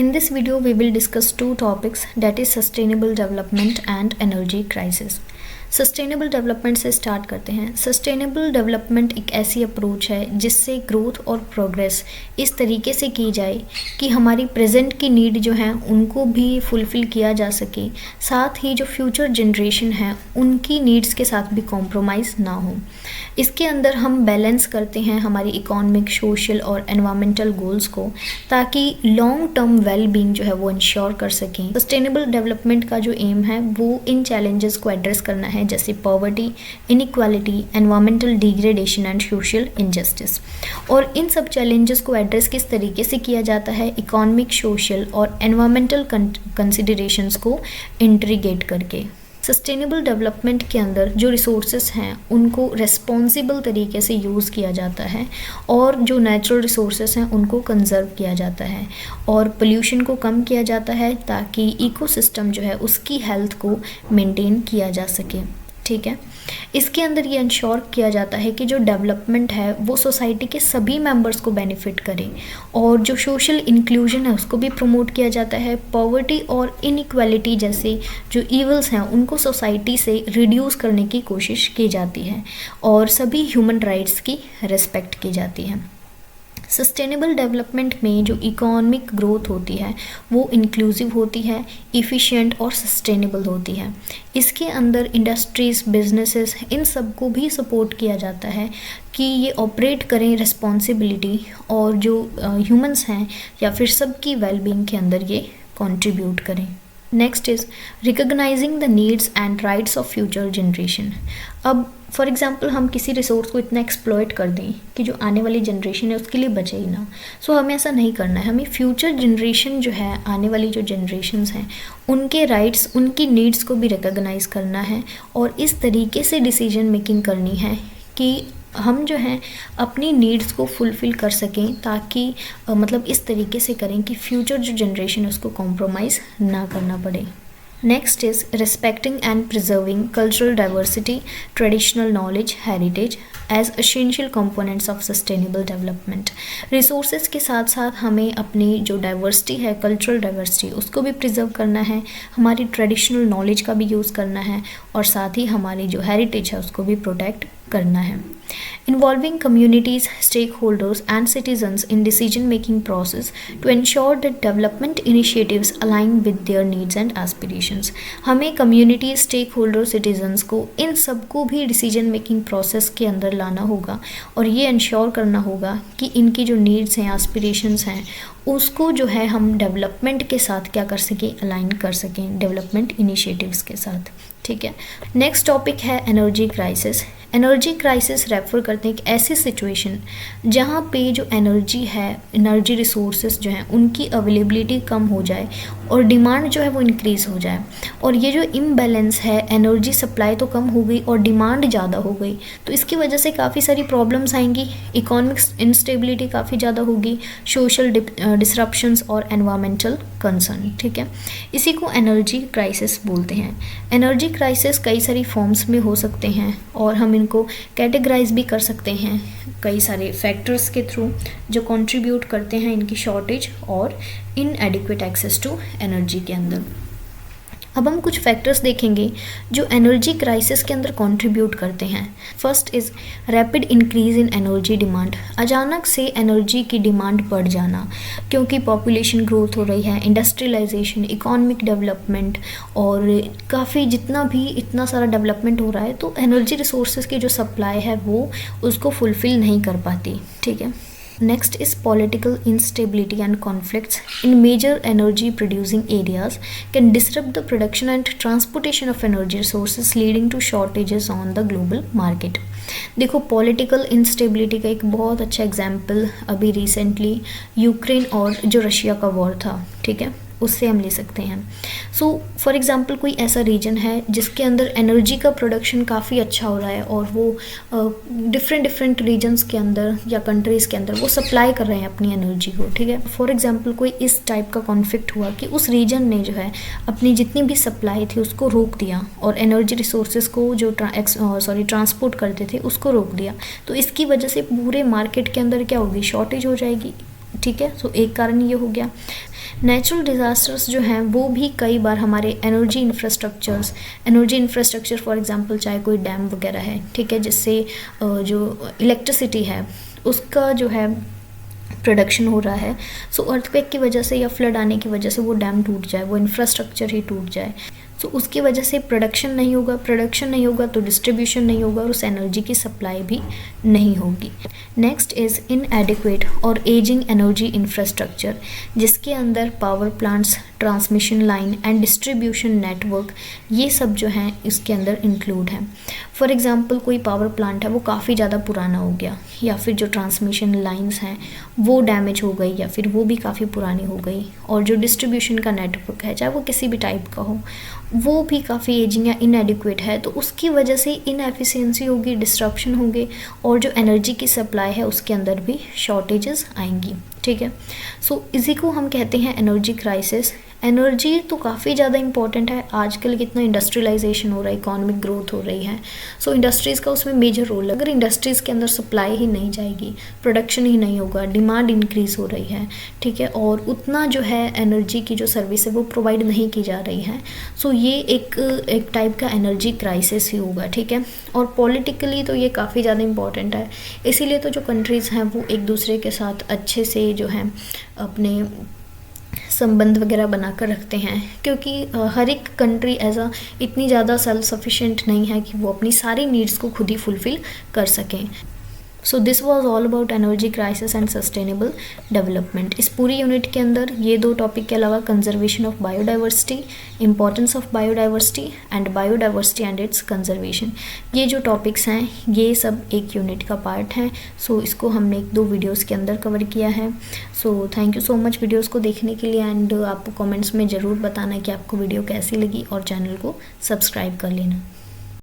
In this video, we will discuss two topics, that is sustainable development and energy crisis. Sustainable development से start करते हैं। Sustainable development एक ऐसी approach है जिससे ग्रोथ और प्रोग्रेस इस तरीके से की जाए कि हमारी प्रेजेंट की नीड जो है उनको भी फुलफ़िल किया जा सके, साथ ही जो फ्यूचर जनरेशन है उनकी नीड्स के साथ भी कॉम्प्रोमाइज़ ना हो। इसके अंदर हम बैलेंस करते हैं हमारी इकोनॉमिक, सोशल और एनवायरमेंटल गोल्स को, ताकि लॉन्ग टर्म वेल बीइंग जो है वो इंश्योर कर सकें। सस्टेनेबल डेवलपमेंट का जो एम है वो इन चैलेंजेस को एड्रेस करना है, जैसे poverty, inequality, environmental degradation and social injustice. और इन सब चैलेंजेस को एड्रेस किस तरीके से किया जाता है, इकोनॉमिक, सोशल और एनवायरमेंटल कंसिडरेशंस को इंटीग्रेट करके। सस्टेनेबल डेवलपमेंट के अंदर जो रिसोर्सेज हैं उनको रेस्पॉन्सिबल तरीके से यूज़ किया जाता है और जो नेचुरल रिसोर्सेज हैं उनको कंजर्व किया जाता है और पोल्यूशन को कम किया जाता है, ताकि इकोसिस्टम जो है उसकी हेल्थ को मेंटेन किया जा सके। ठीक है, इसके अंदर ये इंश्योर किया जाता है कि जो डेवलपमेंट है वो सोसाइटी के सभी मेंबर्स को बेनिफिट करे और जो सोशल इंक्लूजन है उसको भी प्रमोट किया जाता है। पॉवर्टी और इनइक्वालिटी जैसे जो ईवल्स हैं उनको सोसाइटी से रिड्यूस करने की कोशिश की जाती है और सभी ह्यूमन राइट्स की रिस्पेक्ट की जाती है। सस्टेनेबल डेवलपमेंट में जो इकोनॉमिक ग्रोथ होती है वो इंक्लूसिव होती है, इफ़िशिएंट और सस्टेनेबल होती है। इसके अंदर इंडस्ट्रीज़, बिजनेसेस, इन सब को भी सपोर्ट किया जाता है कि ये ऑपरेट करें रिस्पॉन्सिबिलिटी और जो ह्यूमंस हैं या फिर सबकी वेलबींग के अंदर ये कंट्रीब्यूट करें। Next is recognising the needs and rights of future generation. अब फॉर एग्जांपल हम किसी रिसोर्स को इतना एक्सप्लॉइट कर दें कि जो आने वाली जनरेशन है उसके लिए बचे ही ना। सो हमें ऐसा नहीं करना है। हमें फ्यूचर जनरेशन जो है, आने वाली जो जनरेशन्स हैं, उनके राइट्स, उनकी नीड्स को भी रिकॉग्नाइज करना है और इस तरीके से डिसीजन मेकिंग करनी है कि हम जो हैं अपनी नीड्स को फुलफ़िल कर सकें, ताकि मतलब इस तरीके से करें कि फ्यूचर जो जनरेशन है उसको कॉम्प्रोमाइज़ ना करना पड़े। Next is respecting and preserving cultural diversity, traditional knowledge, heritage as essential components of sustainable development. Resources के साथ साथ हमें अपनी जो डाइवर्सिटी है, कल्चरल डाइवर्सिटी, उसको भी प्रिजर्व करना है, हमारी ट्रेडिशनल नॉलेज का भी यूज़ करना है और साथ ही हमारी जो हेरिटेज है उसको भी प्रोटेक्ट करना है। Involving communities, stakeholders and citizens in decision making process to ensure that development initiatives align with their needs and aspirations. हमें community, stakeholder, citizens को इन सबको भी decision making process के अंदर लाना होगा और ये ensure करना होगा कि इनकी जो needs हैं, aspirations हैं, उसको जो है हम डेवलपमेंट के साथ क्या कर सकें, अलाइन कर सकें डेवलपमेंट इनिशिएटिव्स के साथ। ठीक है, नेक्स्ट टॉपिक है energy crisis. Energy crisis refer करते हैं एक ऐसी सिचुएशन जहाँ पे जो एनर्जी है, एनर्जी रिसोर्सेज जो हैं उनकी अवेलेबिलिटी कम हो जाए और डिमांड जो है वो इंक्रीज़ हो जाए। और ये जो इम्बैलेंस है, एनर्जी सप्लाई तो कम हो गई और डिमांड ज़्यादा हो गई, तो इसकी वजह से काफ़ी सारी प्रॉब्लम्स आएंगी। इकोनॉमिक इंस्टेबिलिटी काफ़ी ज़्यादा होगी, सोशल डिसरप्शंस और एनवायरमेंटल कंसर्न। ठीक है, इसी को एनर्जी क्राइसिस बोलते हैं। एनर्जी क्राइसिस कई सारी फॉर्म्स में हो सकते हैं और हम इनको कैटेगराइज भी कर सकते हैं कई सारे फैक्टर्स के थ्रू जो कंट्रीब्यूट करते हैं इनकी शॉर्टेज और इनएडिक्वेट एक्सेस टू एनर्जी के अंदर। अब हम कुछ फैक्टर्स देखेंगे जो एनर्जी क्राइसिस के अंदर कंट्रीब्यूट करते हैं। First is rapid increase in energy demand. अचानक से एनर्जी की डिमांड बढ़ जाना, क्योंकि पॉपुलेशन ग्रोथ हो रही है, इंडस्ट्रियलाइजेशन, इकोनॉमिक डेवलपमेंट और काफ़ी जितना भी इतना सारा डेवलपमेंट हो रहा है, तो एनर्जी रिसोर्सेज की जो सप्लाई है वो उसको फुलफ़िल नहीं कर पाती। ठीक है, Next is political instability and conflicts in major energy producing areas can disrupt the production and transportation of energy resources, leading to shortages on the global market. देखो, पॉलिटिकल इंस्टेबिलिटी का एक बहुत अच्छा एग्जाम्पल अभी रिसेंटली यूक्रेन और जो Russia का war था, ठीक है, उससे हम ले सकते हैं। सो फॉर एग्ज़ाम्पल कोई ऐसा रीजन है जिसके अंदर एनर्जी का प्रोडक्शन काफ़ी अच्छा हो रहा है और वो डिफरेंट रीजन्स के अंदर या कंट्रीज़ के अंदर वो सप्लाई कर रहे हैं अपनी एनर्जी को। ठीक है, फॉर एग्ज़ाम्पल कोई इस टाइप का कॉन्फ्लिक्ट हुआ कि उस रीजन ने जो है अपनी जितनी भी सप्लाई थी उसको रोक दिया और एनर्जी रिसोर्सेज को जो ट्रांसपोर्ट करते थे उसको रोक दिया, तो इसकी वजह से पूरे मार्केट के अंदर क्या होगी, शॉर्टेज हो जाएगी। ठीक है। सो एक कारण ये हो गया। नेचुरल डिज़ास्टर्स जो हैं वो भी कई बार हमारे एनर्जी इंफ्रास्ट्रक्चर फॉर एग्जांपल चाहे कोई डैम वगैरह है, ठीक है, जिससे जो इलेक्ट्रिसिटी है उसका जो है प्रोडक्शन हो रहा है, सो अर्थक्वेक की वजह से या फ्लड आने की वजह से वो डैम टूट जाए, वो इंफ्रास्ट्रक्चर ही टूट जाए, सो उसकी वजह से प्रोडक्शन नहीं होगा तो डिस्ट्रीब्यूशन नहीं होगा और उस एनर्जी की सप्लाई भी नहीं होगी। नेक्स्ट इज़ इनएडिक्वेट और एजिंग एनर्जी इंफ्रास्ट्रक्चर, जिसके अंदर power plants, transmission line and distribution network, ये सब जो हैं इसके अंदर इंक्लूड हैं। फॉर एग्जांपल कोई पावर प्लांट है वो काफ़ी ज़्यादा पुराना हो गया, या फिर जो ट्रांसमिशन लाइंस हैं वो डैमेज हो गई या फिर वो भी काफ़ी पुरानी हो गई, और जो डिस्ट्रीब्यूशन का नेटवर्क है चाहे वो किसी भी टाइप का हो वो भी काफ़ी एजिंग या इनएडिक्वेट है, तो उसकी वजह से इनएफिशिएंसी होगी, डिस्ट्रप्शन होंगे और जो एनर्जी की सप्लाई है उसके अंदर भी शॉर्टेजेस आएंगी, ठीक है। सो इसी को हम कहते हैं एनर्जी क्राइसिस। एनर्जी तो काफ़ी ज़्यादा इंपॉर्टेंट है, आजकल कितना इंडस्ट्रियलाइजेशन हो रहा है, इकोनॉमिक ग्रोथ हो रही है, सो इंडस्ट्रीज़ का उसमें मेजर रोल है। अगर इंडस्ट्रीज़ के अंदर सप्लाई ही नहीं जाएगी, प्रोडक्शन ही नहीं होगा, डिमांड इंक्रीज़ हो रही है, ठीक है, और उतना जो है एनर्जी की जो सर्विस है वो प्रोवाइड नहीं की जा रही है, सो ये एक टाइप का एनर्जी क्राइसिस ही होगा, ठीक है। और पॉलिटिकली तो ये काफ़ी ज़्यादा इंपॉर्टेंट है, इसीलिए तो जो कंट्रीज़ हैं वो एक दूसरे के साथ अच्छे से जो है अपने संबंध वगैरह बनाकर रखते हैं, क्योंकि हर एक कंट्री इतनी ज़्यादा सेल्फ सफिशिएंट नहीं है कि वो अपनी सारी नीड्स को खुद ही फुलफ़िल कर सकें। So this was all about energy crisis and sustainable development. इस पूरी यूनिट के अंदर ये दो टॉपिक के अलावा conservation of biodiversity, importance of biodiversity and it's conservation, ये जो टॉपिक्स हैं ये सब एक यूनिट का पार्ट हैं। सो इसको हमने 1-2 वीडियोज़ के अंदर कवर किया है। So thank you so much videos को देखने के लिए, एंड आपको कमेंट्स में ज़रूर बताना कि आपको वीडियो कैसी लगी और चैनल को सब्सक्राइब कर लेना।